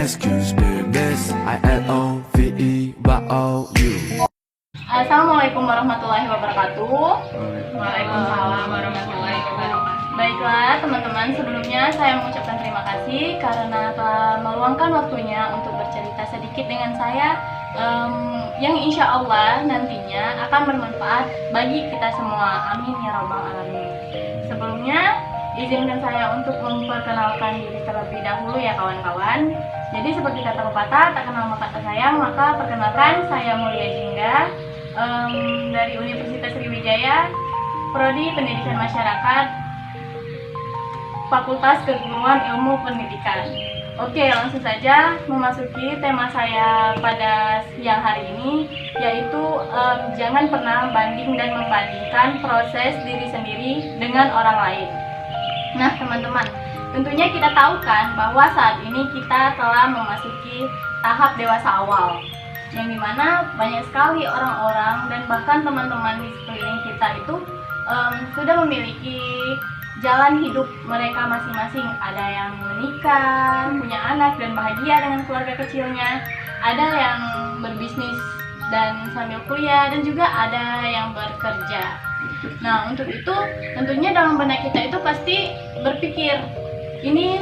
excuse me, miss. I-L-O-V-E-Y-O-U. Assalamualaikum warahmatullahi wabarakatuh. Waalaikumsalam warahmatullahi wabarakatuh. Baiklah teman-teman, sebelumnya saya mengucapkan terima kasih karena telah meluangkan waktunya untuk bercerita sedikit dengan saya, yang insya Allah nantinya akan bermanfaat bagi kita semua. Amin ya rabbal alamin. Sebelumnya izinkan saya untuk memperkenalkan diri terlebih dahulu ya kawan-kawan. Jadi seperti kata pepatah, tak kenal maka tak sayang, maka perkenalkan saya Mulia Jingga, dari Universitas Sriwijaya, Prodi Pendidikan Masyarakat, Fakultas Keguruan Ilmu Pendidikan. Oke, langsung saja memasuki tema saya pada siang hari ini, yaitu jangan pernah banding dan membandingkan proses diri sendiri dengan orang lain. Nah teman-teman, tentunya kita tahu kan bahwa saat ini kita telah memasuki tahap dewasa awal, yang dimana banyak sekali orang-orang dan bahkan teman-teman di sekeliling kita itu sudah memiliki jalan hidup mereka masing-masing. Ada yang menikah, punya anak dan bahagia dengan keluarga kecilnya, ada yang berbisnis dan sambil kuliah, dan juga ada yang bekerja. Nah untuk itu tentunya dalam benak kita itu pasti berpikir, ini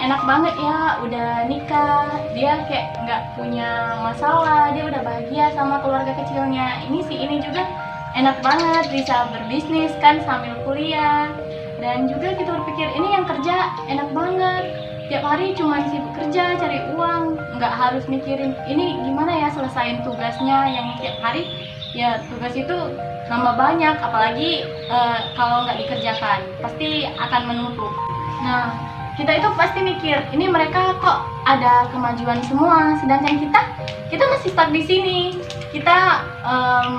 enak banget ya, udah nikah, dia kayak nggak punya masalah, dia udah bahagia sama keluarga kecilnya. Ini juga enak banget bisa berbisnis kan sambil kuliah. Dan juga kita berpikir, ini yang kerja enak banget, tiap hari cuma sibuk kerja cari uang, nggak harus mikirin ini gimana ya selesain tugasnya yang tiap hari ya, tugas itu nambah banyak, apalagi kalau nggak dikerjakan pasti akan menumpuk. Nah kita itu pasti mikir, ini mereka kok ada kemajuan semua, sedangkan kita masih stuck di sini. Kita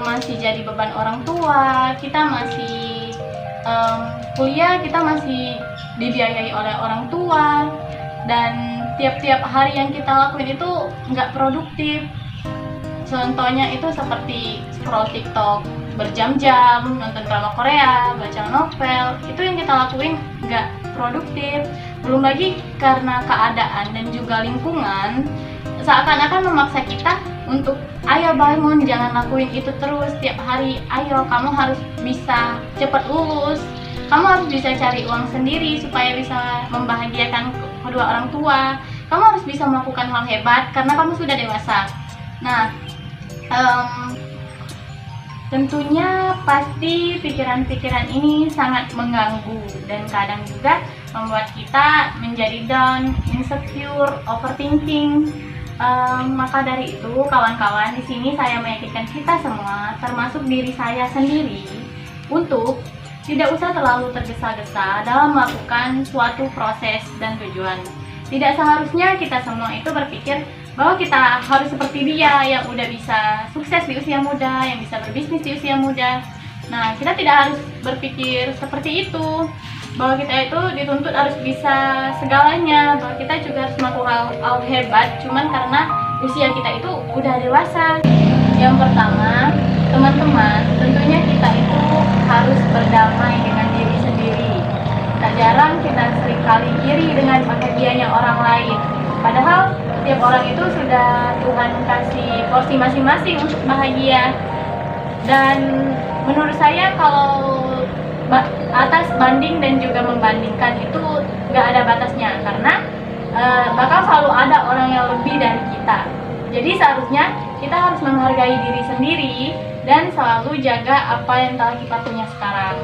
masih jadi beban orang tua, kita masih kuliah, kita masih dibiayai oleh orang tua, dan tiap-tiap hari yang kita lakuin itu nggak produktif. Contohnya itu seperti scroll TikTok berjam-jam, nonton drama Korea, baca novel, itu yang kita lakuin nggak produktif. Belum lagi karena keadaan dan juga lingkungan seakan-akan memaksa kita untuk ayo bangun, jangan lakuin itu terus tiap hari, ayo kamu harus bisa cepat lulus, kamu harus bisa cari uang sendiri supaya bisa membahagiakan kedua orang tua, kamu harus bisa melakukan hal hebat karena kamu sudah dewasa. Nah tentunya pasti pikiran-pikiran ini sangat mengganggu dan kadang juga membuat kita menjadi down, insecure, overthinking. Maka dari itu kawan-kawan, di sini saya meyakinkan kita semua, termasuk diri saya sendiri, untuk tidak usah terlalu tergesa-gesa dalam melakukan suatu proses dan tujuan. Tidak seharusnya kita semua itu berpikir bahwa kita harus seperti dia yang udah bisa sukses di usia muda, yang bisa berbisnis di usia muda. Nah, kita tidak harus berpikir seperti itu, bahwa kita itu dituntut harus bisa segalanya, bahwa kita juga harus melakukan hal hebat cuman karena usia kita itu udah dewasa. Yang pertama, teman-teman, tentunya kita itu harus berdamai dengan diri sendiri. Tak jarang kita seringkali iri dengan bahagianya orang lain, padahal tiap orang itu sudah Tuhan kasih porsi masing-masing untuk bahagia. Dan menurut saya kalau atas banding dan juga membandingkan itu nggak ada batasnya, karena bakal selalu ada orang yang lebih dari kita. Jadi seharusnya kita harus menghargai diri sendiri dan selalu jaga apa yang telah kita punya sekarang.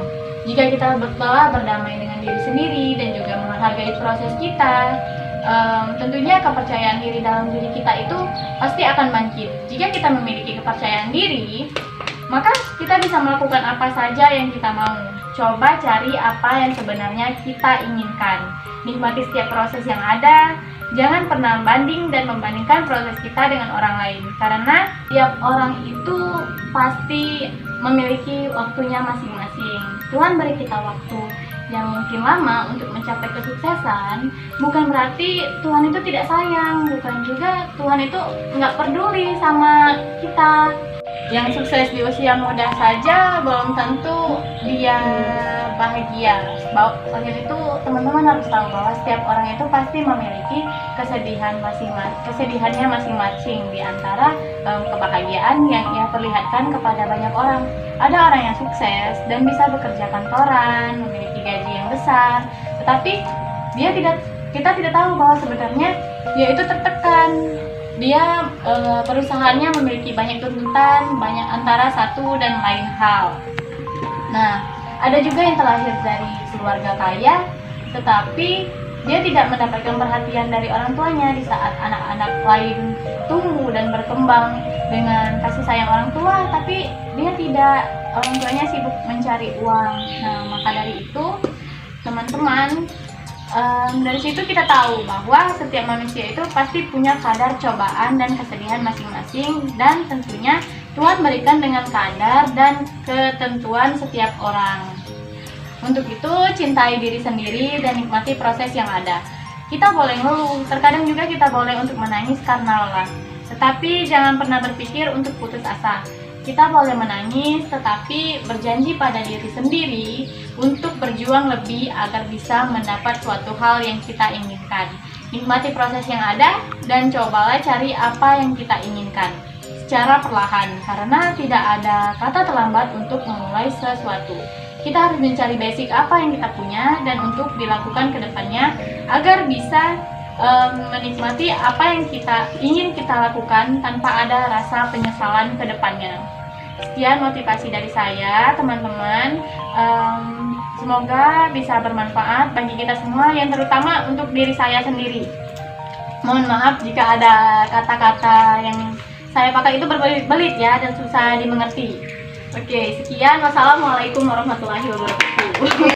Jika kita telah berdamai dengan diri sendiri dan juga menghargai proses kita, tentunya kepercayaan diri dalam diri kita itu pasti akan bangkit. Jika kita memiliki kepercayaan diri, maka kita bisa melakukan apa saja yang kita mau. Coba cari apa yang sebenarnya kita inginkan. Nikmati setiap proses yang ada. Jangan pernah banding dan membandingkan proses kita dengan orang lain, karena tiap orang itu pasti memiliki waktunya masing-masing. Tuhan beri kita waktu yang mungkin lama untuk mencapai kesuksesan, bukan berarti Tuhan itu tidak sayang, bukan juga Tuhan itu nggak peduli sama kita. Yang sukses di usia muda saja belum tentu dia bahagia. Oleh itu teman-teman harus tahu bahwa setiap orang itu pasti memiliki kesedihannya masing-masing, di antara kebahagiaan yang ia perlihatkan kepada banyak orang. Ada orang yang sukses dan bisa bekerja kantoran, memiliki gaji yang besar, tetapi kita tidak tahu bahwa sebenarnya dia itu tertekan. Dia perusahaannya memiliki banyak tuntutan, banyak antara satu dan lain hal. Nah, ada juga yang terlahir dari keluarga kaya, tetapi dia tidak mendapatkan perhatian dari orang tuanya di saat anak-anak lain tumbuh dan berkembang dengan kasih sayang orang tua, tapi dia tidak, orang tuanya sibuk mencari uang. Nah, maka dari itu, teman-teman, dari situ kita tahu bahwa setiap manusia itu pasti punya kadar cobaan dan kesedihan masing-masing, dan tentunya Tuhan berikan dengan kadar dan ketentuan setiap orang. Untuk itu, cintai diri sendiri dan nikmati proses yang ada. Kita boleh ngeluh, terkadang juga kita boleh untuk menangis karena lelah, tetapi jangan pernah berpikir untuk putus asa. Kita boleh menangis, tetapi berjanji pada diri sendiri untuk berjuang lebih agar bisa mendapat suatu hal yang kita inginkan. Nikmati proses yang ada dan cobalah cari apa yang kita inginkan secara perlahan, karena tidak ada kata terlambat untuk memulai sesuatu. Kita harus mencari basic apa yang kita punya dan untuk dilakukan ke depannya agar bisa menikmati apa yang kita ingin kita lakukan tanpa ada rasa penyesalan ke depannya. Sekian motivasi dari saya, teman-teman. Semoga bisa bermanfaat bagi kita semua, yang terutama untuk diri saya sendiri. Mohon maaf jika ada kata-kata yang saya pakai itu berbelit-belit ya dan susah dimengerti. Oke, sekian. Wassalamualaikum warahmatullahi wabarakatuh.